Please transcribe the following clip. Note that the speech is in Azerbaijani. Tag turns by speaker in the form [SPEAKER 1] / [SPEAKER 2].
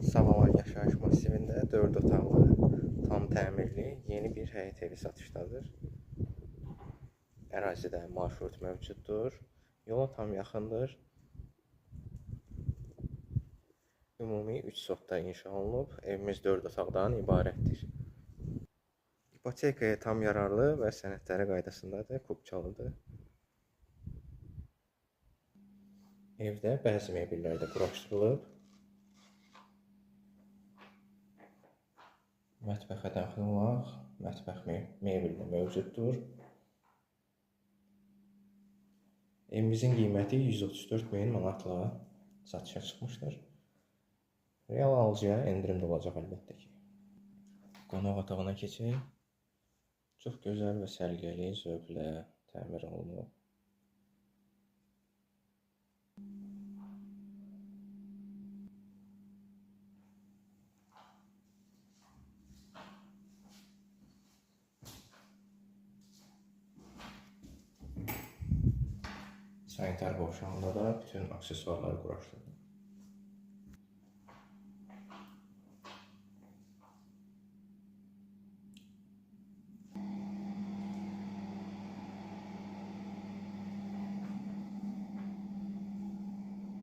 [SPEAKER 1] Savalan yaşayış masivində 4 otaqlı, tam təmirli yeni bir həyət evi satışdadır. Ərazidə marşrut mövcuddur. Yola tam yaxındır. Ümumi 3 sotda inşa olunub. Evimiz 4 otaqdan ibarətdir. İpotekaya tam yararlı və sənədləri qaydasındadır, kubçalıdır. Evdə bəzi mebellər də quraşdırılıb. Mətbəxə daxil olaraq mətbəx mebeli də mövcuddur. Evimizin qiyməti 134 min manatla satışa çıxmışdır. Real alıcıya endirim də olacaq əlbəttə ki. Qonaq otağına keçək. Çox gözəl və səliqəli zövqlə təmir olunub. Sanitar qovşağında da bütün aksesuarlar quraşdırılıb.